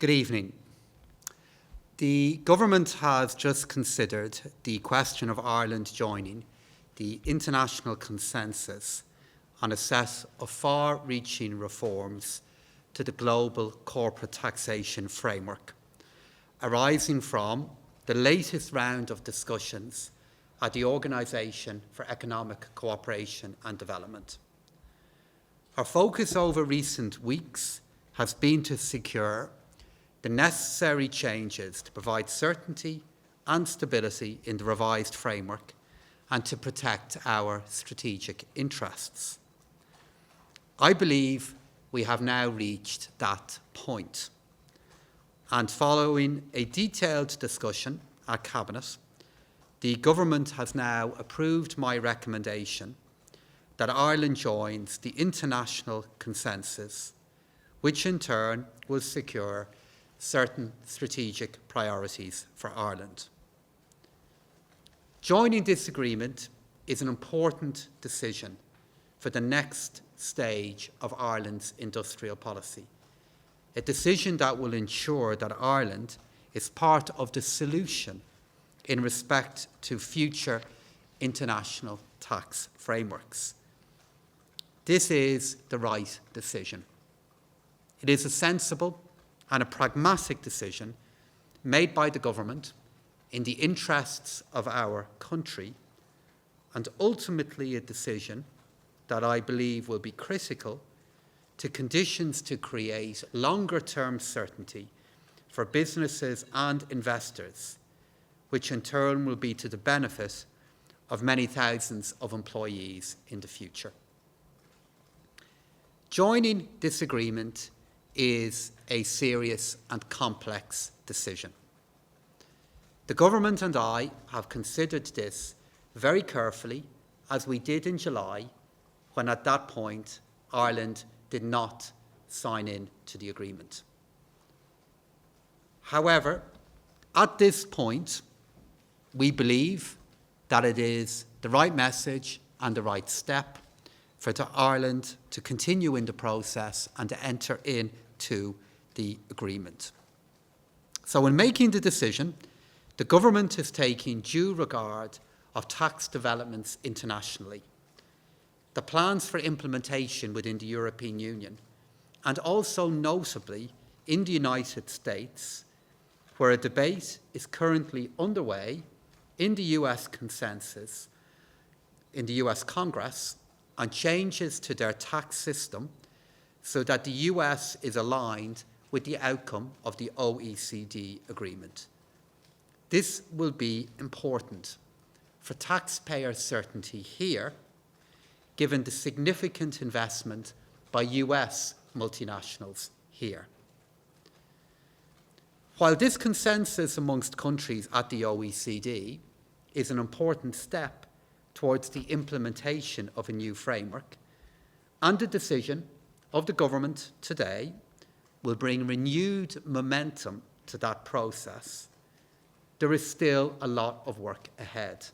Good evening. The government has just considered the question of Ireland joining the international consensus on a set of far-reaching reforms to the global corporate taxation framework, arising from the latest round of discussions at the Organisation for Economic Cooperation and Development. Our focus over recent weeks has been to secure the necessary changes to provide certainty and stability in the revised framework and to protect our strategic interests. I believe we have now reached that point. And following a detailed discussion at Cabinet, the Government has now approved my recommendation that Ireland joins the international consensus, which in turn will secure certain strategic priorities for Ireland. Joining this agreement is an important decision for the next stage of Ireland's industrial policy, a decision that will ensure that Ireland is part of the solution in respect to future international tax frameworks. This is the right decision. It is a sensible and a pragmatic decision made by the government in the interests of our country, and ultimately a decision that I believe will be critical to conditions to create longer-term certainty for businesses and investors, which in turn will be to the benefit of many thousands of employees in the future. Joining this agreement is a serious and complex decision. The government and I have considered this very carefully, as we did in July, when at that point Ireland did not sign in to the agreement. However, at this point, we believe that it is the right message and the right step for Ireland to continue in the process and to enter into the agreement. So in making the decision, the government is taking due regard of tax developments internationally, the plans for implementation within the European Union, and also notably in the United States, where a debate is currently underway in the US consensus, in the US Congress, on changes to their tax system so that the US is aligned with the outcome of the OECD agreement. This will be important for taxpayer certainty here, given the significant investment by US multinationals here. While this consensus amongst countries at the OECD is an important step towards the implementation of a new framework, and the decision of the government today will bring renewed momentum to that process, there is still a lot of work ahead.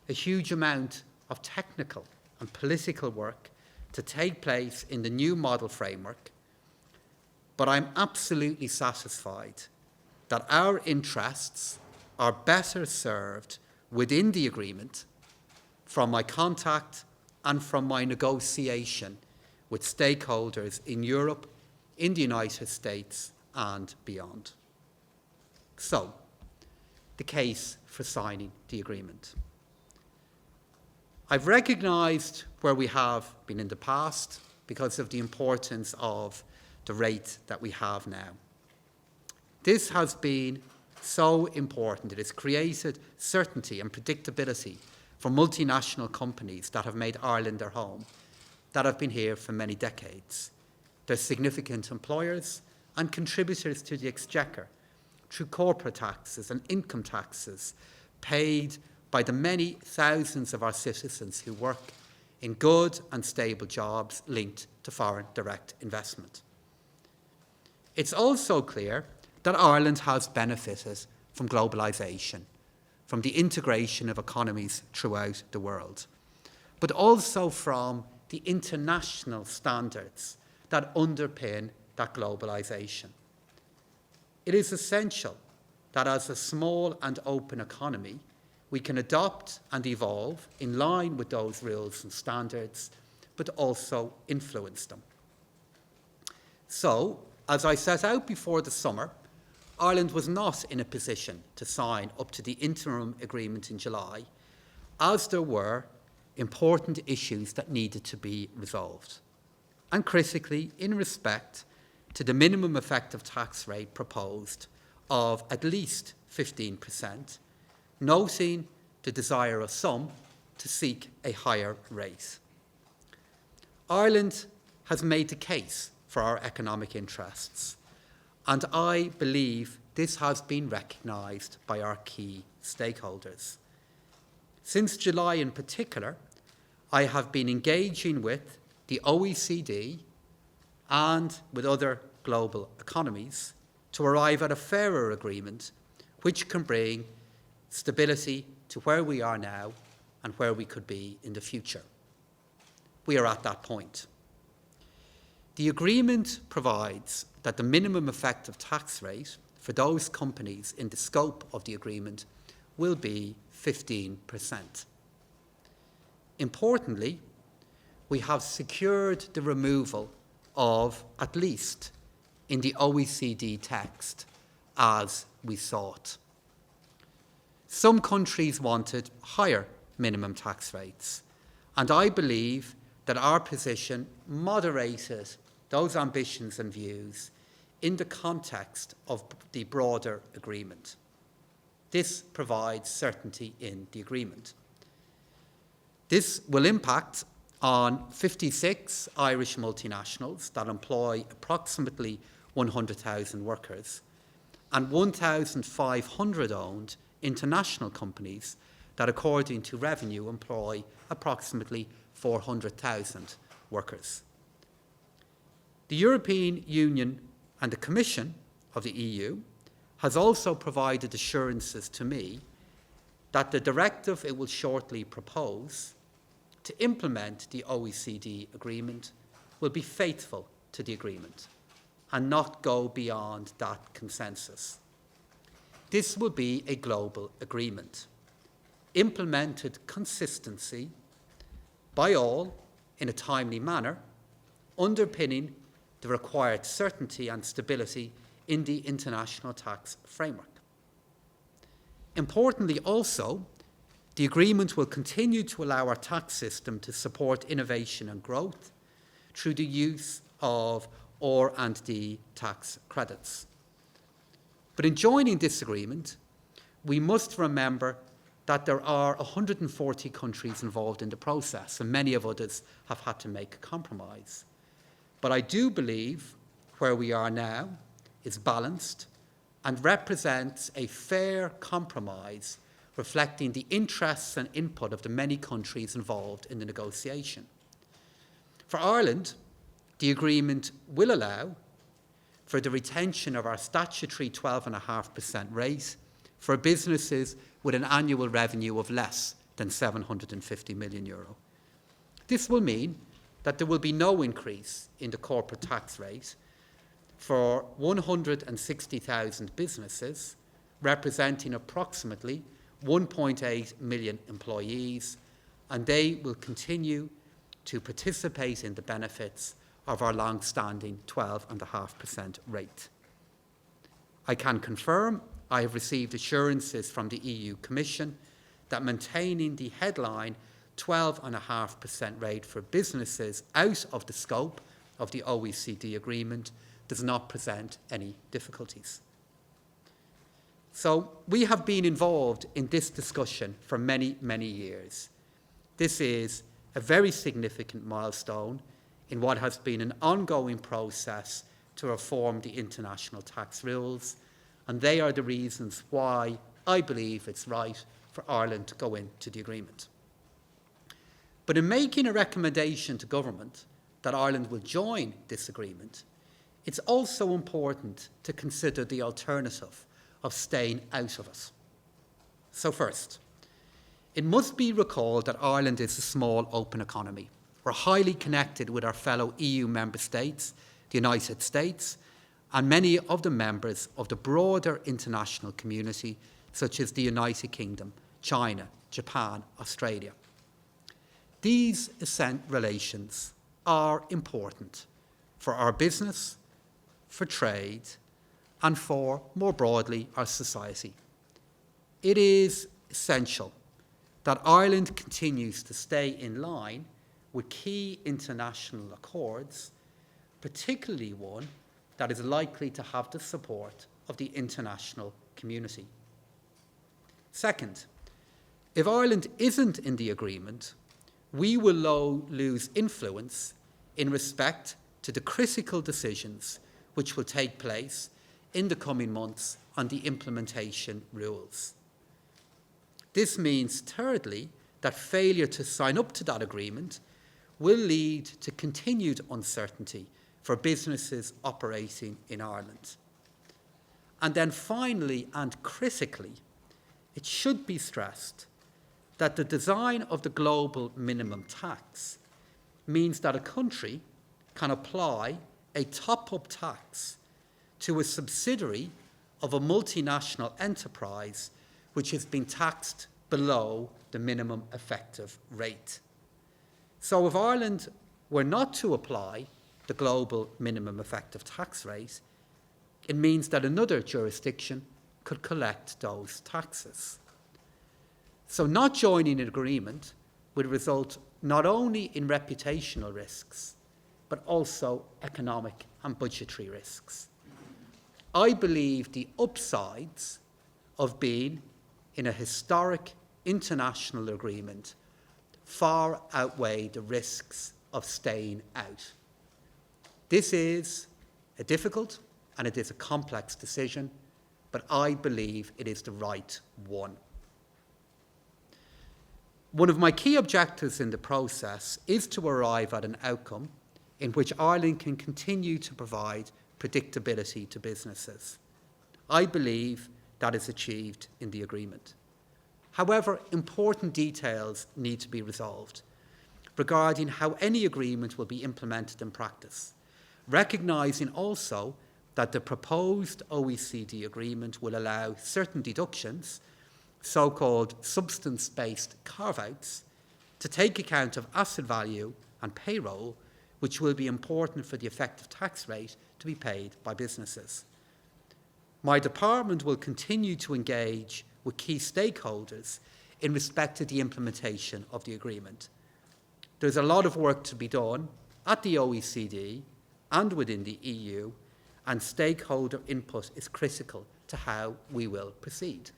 A huge amount of technical and political work to take place in the new model framework, but I'm absolutely satisfied that our interests are better served within the agreement from my contact and from my negotiation with stakeholders in Europe, in the United States and beyond. So, the case for signing the agreement. I've recognised where we have been in the past because of the importance of the rate that we have now. This has been so important. It has created certainty and predictability for multinational companies that have made Ireland their home, that have been here for many decades. They're significant employers and contributors to the exchequer through corporate taxes and income taxes paid by the many thousands of our citizens who work in good and stable jobs linked to foreign direct investment. It's also clear that Ireland has benefited from globalisation, from the integration of economies throughout the world, but also from the international standards that underpin that globalisation. it is essential that as a small and open economy, we can adopt and evolve in line with those rules and standards, but also influence them. So, as I set out before the summer, Ireland was not in a position to sign up to the interim agreement in July, as there were important issues that needed to be resolved, and critically in respect to the minimum effective tax rate proposed of at least 15%, noting the desire of some to seek a higher rate. Ireland has made the case for our economic interests, and I believe this has been recognised by our key stakeholders. Since July in particular, I have been engaging with the OECD and with other global economies to arrive at a fairer agreement which can bring stability to where we are now and where we could be in the future. We are at that point. The agreement provides that the minimum effective tax rate for those companies in the scope of the agreement will be 15%. Importantly, we have secured the removal of at least in the OECD text as we sought. Some countries wanted higher minimum tax rates, and I believe that our position moderated those ambitions and views in the context of the broader agreement. This provides certainty in the agreement. This will impact on 56 Irish multinationals that employ approximately 100,000 workers and 1,500 owned international companies that, according to revenue, employ approximately 400,000 workers. The European Union and the Commission of the EU has also provided assurances to me that the directive it will shortly propose to implement the OECD agreement will be faithful to the agreement and not go beyond that consensus. This will be a global agreement, implemented consistently by all in a timely manner, underpinning the required certainty and stability in the international tax framework. Importantly also, the agreement will continue to allow our tax system to support innovation and growth through the use of R&D tax credits. But in joining this agreement, we must remember that there are 140 countries involved in the process, and many of others have had to make a compromise. But I do believe where we are now is balanced and represents a fair compromise reflecting the interests and input of the many countries involved in the negotiation. For Ireland, the agreement will allow for the retention of our statutory 12.5% rate for businesses with an annual revenue of less than €750 million. This will mean that there will be no increase in the corporate tax rate for 160,000 businesses, representing approximately 1.8 million employees, and they will continue to participate in the benefits of our long-standing 12.5% rate. I can confirm I have received assurances from the EU Commission that maintaining the headline 12.5% rate for businesses out of the scope of the OECD agreement does not present any difficulties. So we have been involved in this discussion for many, many years. This is a very significant milestone in what has been an ongoing process to reform the international tax rules, and they are the reasons why I believe it's right for Ireland to go into the agreement. But in making a recommendation to government that Ireland will join this agreement, it's also important to consider the alternative of staying out of it. So first, it must be recalled that Ireland is a small, open economy. We're highly connected with our fellow EU member states, the United States, and many of the members of the broader international community, such as the United Kingdom, China, Japan, Australia. These relations are important for our business, for trade, and for, more broadly, our society. It is essential that Ireland continues to stay in line with key international accords, particularly one that is likely to have the support of the international community. Second, if Ireland isn't in the agreement, we will lose influence in respect to the critical decisions which will take place in the coming months on the implementation rules. This means, thirdly, that failure to sign up to that agreement will lead to continued uncertainty for businesses operating in Ireland. And then finally and critically, it should be stressed that the design of the global minimum tax means that a country can apply a top-up tax to a subsidiary of a multinational enterprise which has been taxed below the minimum effective rate. So if Ireland were not to apply the global minimum effective tax rate, it means that another jurisdiction could collect those taxes. So not joining an agreement would result not only in reputational risks, but also economic and budgetary risks. I believe the upsides of being in a historic international agreement far outweigh the risks of staying out. This is a difficult and it is a complex decision, but I believe it is the right one. One of my key objectives in the process is to arrive at an outcome in which Ireland can continue to provide predictability to businesses. I believe that is achieved in the agreement. However, important details need to be resolved regarding how any agreement will be implemented in practice, recognising also that the proposed OECD agreement will allow certain deductions, so-called substance-based carve-outs, to take account of asset value and payroll, which will be important for the effective tax rate to be paid by businesses. My department will continue to engage with key stakeholders in respect to the implementation of the agreement. There's a lot of work to be done at the OECD and within the EU, and stakeholder input is critical to how we will proceed,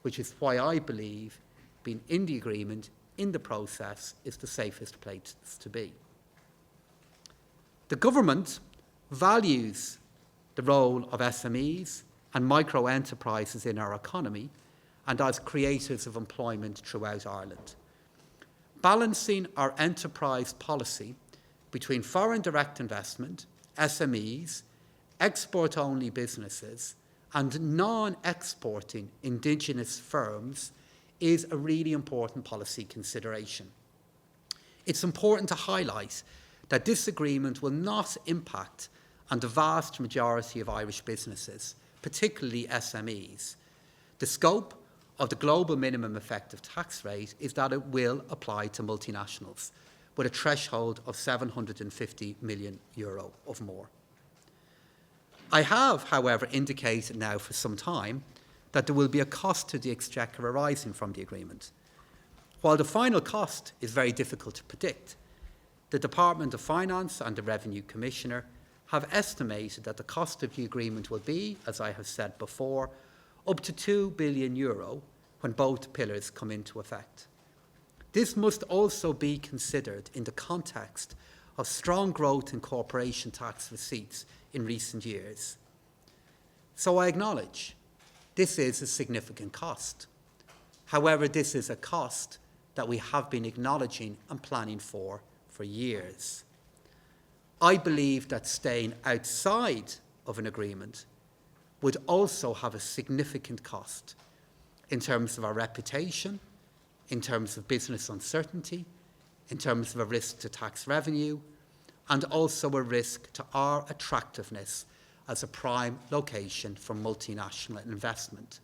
which is why I believe being in the agreement, in the process, is the safest place to be. The government values the role of SMEs and micro-enterprises in our economy and as creators of employment throughout Ireland. Balancing our enterprise policy between foreign direct investment, SMEs, export-only businesses, and non-exporting indigenous firms is a really important policy consideration. It's important to highlight that this agreement will not impact on the vast majority of Irish businesses, particularly SMEs. The scope of the global minimum effective tax rate is that it will apply to multinationals with a threshold of €750 million or more. I have, however, indicated now for some time that there will be a cost to the Exchequer arising from the agreement. While the final cost is very difficult to predict, the Department of Finance and the Revenue Commissioner have estimated that the cost of the agreement will be, as I have said before, up to €2 billion when both pillars come into effect. This must also be considered in the context of strong growth in corporation tax receipts in recent years. So I acknowledge this is a significant cost. However, this is a cost that we have been acknowledging and planning for years. I believe that staying outside of an agreement would also have a significant cost in terms of our reputation, in terms of business uncertainty, in terms of a risk to tax revenue, and also a risk to our attractiveness as a prime location for multinational investment.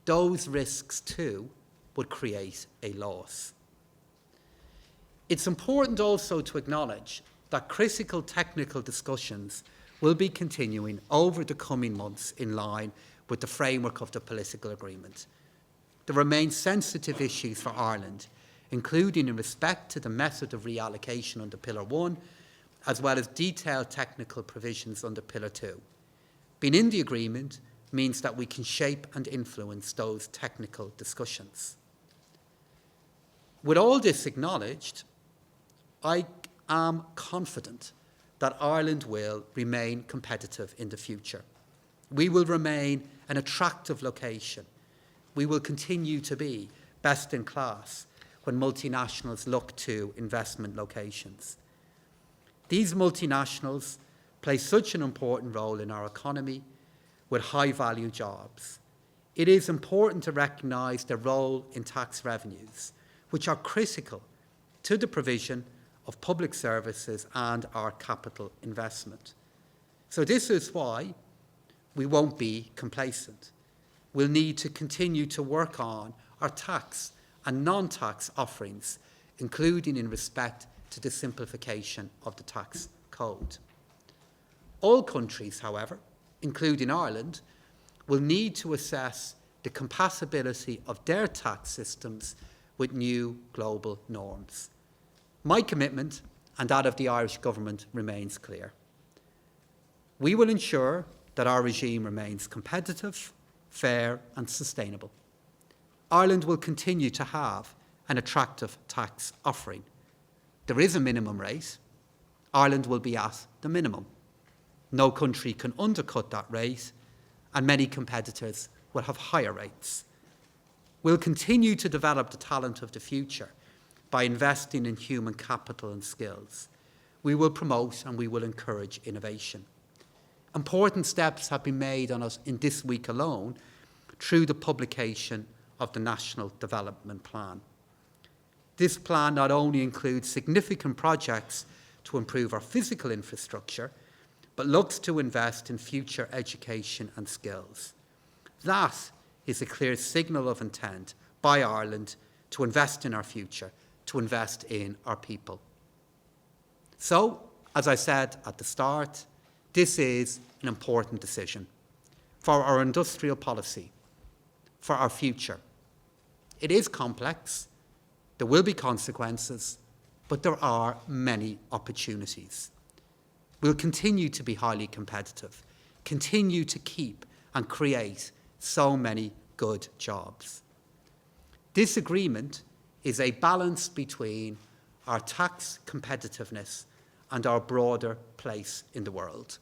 Those risks, too, would create a loss. It's important also to acknowledge that critical technical discussions will be continuing over the coming months in line with the framework of the political agreement. There remain sensitive issues for Ireland, including in respect to the method of reallocation under Pillar 1, as well as detailed technical provisions under Pillar 2. Being in the agreement means that we can shape and influence those technical discussions. With all this acknowledged, I am confident that Ireland will remain competitive in the future. We will remain an attractive location. We will continue to be best in class when multinationals look to investment locations. These multinationals play such an important role in our economy with high-value jobs. It is important to recognise their role in tax revenues, which are critical to the provision of public services and our capital investment. So this is why we won't be complacent. We'll need to continue to work on our tax and non-tax offerings, including in respect to the simplification of the tax code. All countries, however, including Ireland, will need to assess the compatibility of their tax systems with new global norms. My commitment and that of the Irish government remains clear. We will ensure that our regime remains competitive, fair and sustainable. Ireland will continue to have an attractive tax offering. There is a minimum rate. Ireland will be at the minimum. No country can undercut that rate, and many competitors will have higher rates. We'll continue to develop the talent of the future by investing in human capital and skills. We will promote and we will encourage innovation. Important steps have been made on us in this week alone through the publication of the National Development Plan. This plan not only includes significant projects to improve our physical infrastructure, but looks to invest in future education and skills. That is a clear signal of intent by Ireland to invest in our future, to invest in our people. So, as I said at the start, this is an important decision for our industrial policy, for our future. It is complex, there will be consequences, but there are many opportunities. We'll continue to be highly competitive, continue to keep and create so many good jobs. This agreement is a balance between our tax competitiveness and our broader place in the world.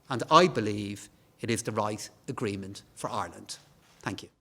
And I believe it is the right agreement for Ireland. Thank you.